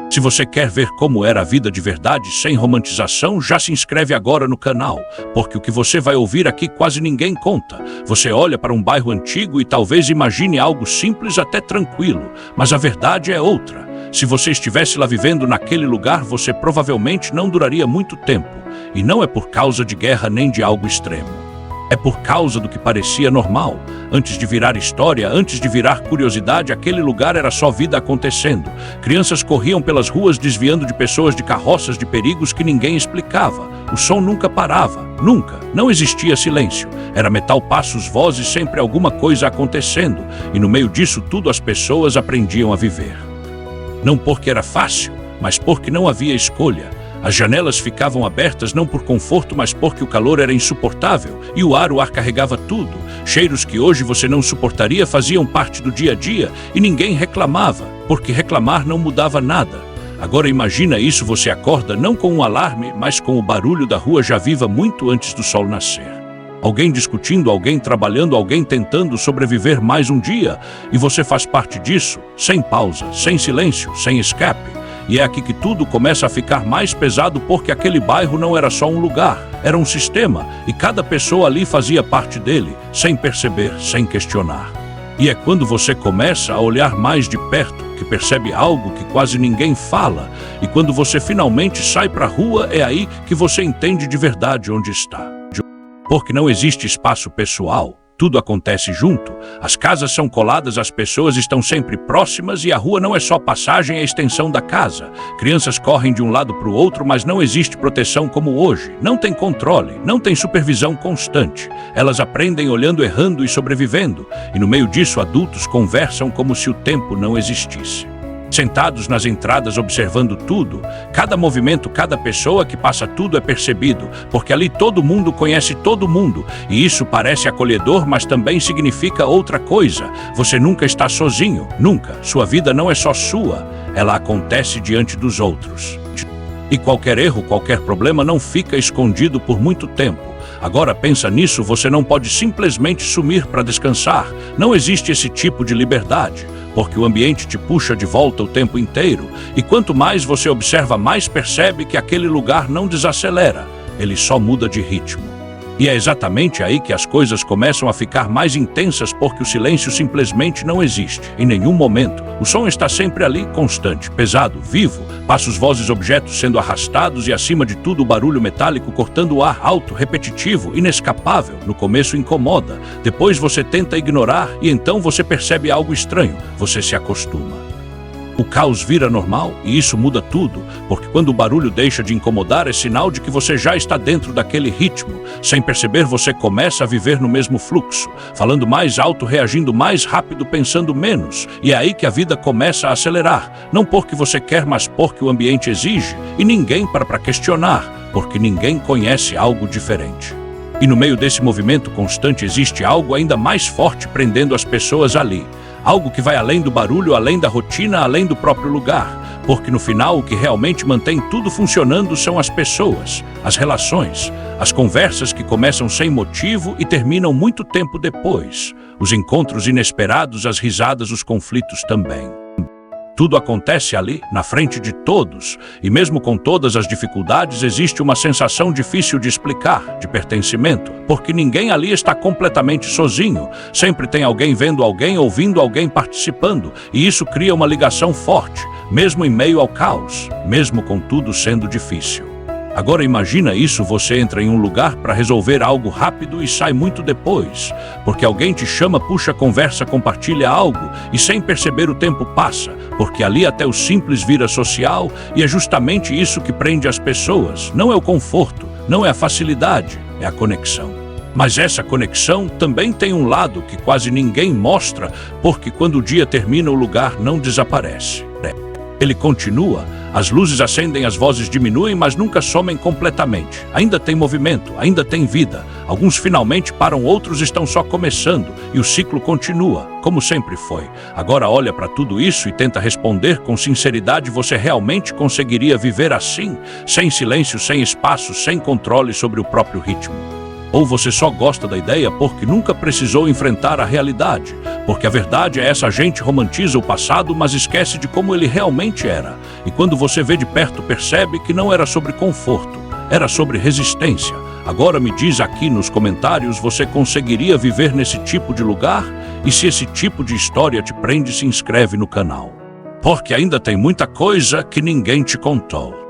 Se você quer ver como era a vida de verdade sem romantização, já se inscreve agora no canal, porque o que você vai ouvir aqui quase ninguém conta. Você olha para um bairro antigo e talvez imagine algo simples até tranquilo, mas a verdade é outra. Se você estivesse lá vivendo naquele lugar, você provavelmente não duraria muito tempo. E não é por causa de guerra nem de algo extremo. É por causa do que parecia normal. Antes de virar história, antes de virar curiosidade, aquele lugar era só vida acontecendo. Crianças corriam pelas ruas desviando de pessoas, de carroças, de perigos que ninguém explicava. O som nunca parava, nunca. Não existia silêncio. Era metal, passos, vozes, sempre alguma coisa acontecendo. E no meio disso tudo as pessoas aprendiam a viver. Não porque era fácil, mas porque não havia escolha. As janelas ficavam abertas não por conforto, mas porque o calor era insuportável e o ar carregava tudo. Cheiros que hoje você não suportaria faziam parte do dia a dia e ninguém reclamava, porque reclamar não mudava nada. Agora imagina isso, você acorda não com um alarme, mas com o barulho da rua já viva muito antes do sol nascer. Alguém discutindo, alguém trabalhando, alguém tentando sobreviver mais um dia, e você faz parte disso, sem pausa, sem silêncio, sem escape. E é aqui que tudo começa a ficar mais pesado, porque aquele bairro não era só um lugar, era um sistema, e cada pessoa ali fazia parte dele, sem perceber, sem questionar. E é quando você começa a olhar mais de perto, que percebe algo que quase ninguém fala, e quando você finalmente sai para a rua, é aí que você entende de verdade onde está. Porque não existe espaço pessoal. Tudo acontece junto, as casas são coladas, as pessoas estão sempre próximas e a rua não é só passagem, é extensão da casa. Crianças correm de um lado para o outro, mas não existe proteção como hoje. Não tem controle, não tem supervisão constante. Elas aprendem olhando, errando e sobrevivendo. E no meio disso, adultos conversam como se o tempo não existisse. Sentados nas entradas observando tudo, cada movimento, cada pessoa que passa, tudo é percebido, porque ali todo mundo conhece todo mundo, e isso parece acolhedor, mas também significa outra coisa. Você nunca está sozinho, nunca. Sua vida não é só sua, ela acontece diante dos outros. E qualquer erro, qualquer problema não fica escondido por muito tempo. Agora pensa nisso, você não pode simplesmente sumir para descansar. Não existe esse tipo de liberdade, porque o ambiente te puxa de volta o tempo inteiro. E quanto mais você observa, mais percebe que aquele lugar não desacelera, ele só muda de ritmo. E é exatamente aí que as coisas começam a ficar mais intensas, porque o silêncio simplesmente não existe, em nenhum momento. O som está sempre ali, constante, pesado, vivo, passos, vozes, objetos sendo arrastados e, acima de tudo, o barulho metálico cortando o ar, alto, repetitivo, inescapável. No começo incomoda, depois você tenta ignorar e então você percebe algo estranho, você se acostuma. O caos vira normal e isso muda tudo, porque quando o barulho deixa de incomodar é sinal de que você já está dentro daquele ritmo. Sem perceber, você começa a viver no mesmo fluxo, falando mais alto, reagindo mais rápido, pensando menos. E é aí que a vida começa a acelerar, não porque você quer, mas porque o ambiente exige, e ninguém para questionar, porque ninguém conhece algo diferente. E no meio desse movimento constante existe algo ainda mais forte prendendo as pessoas ali. Algo que vai além do barulho, além da rotina, além do próprio lugar. Porque no final o que realmente mantém tudo funcionando são as pessoas, as relações, as conversas que começam sem motivo e terminam muito tempo depois. Os encontros inesperados, as risadas, os conflitos também. Tudo acontece ali, na frente de todos, e mesmo com todas as dificuldades, existe uma sensação difícil de explicar, de pertencimento, porque ninguém ali está completamente sozinho. Sempre tem alguém vendo alguém, ouvindo alguém, participando, e isso cria uma ligação forte, mesmo em meio ao caos, mesmo com tudo sendo difícil. Agora imagina isso, você entra em um lugar para resolver algo rápido e sai muito depois, porque alguém te chama, puxa conversa, compartilha algo e sem perceber o tempo passa, porque ali até o simples vira social e é justamente isso que prende as pessoas. Não é o conforto, não é a facilidade, é a conexão. Mas essa conexão também tem um lado que quase ninguém mostra, porque quando o dia termina o lugar não desaparece. Ele continua, as luzes acendem, as vozes diminuem, mas nunca somem completamente. Ainda tem movimento, ainda tem vida. Alguns finalmente param, outros estão só começando, e o ciclo continua, como sempre foi. Agora olha para tudo isso e tenta responder com sinceridade: você realmente conseguiria viver assim? Sem silêncio, sem espaço, sem controle sobre o próprio ritmo? Ou você só gosta da ideia porque nunca precisou enfrentar a realidade? Porque a verdade é essa: a gente romantiza o passado, mas esquece de como ele realmente era. E quando você vê de perto, percebe que não era sobre conforto, era sobre resistência. Agora me diz aqui nos comentários, você conseguiria viver nesse tipo de lugar? E se esse tipo de história te prende, se inscreve no canal, porque ainda tem muita coisa que ninguém te contou.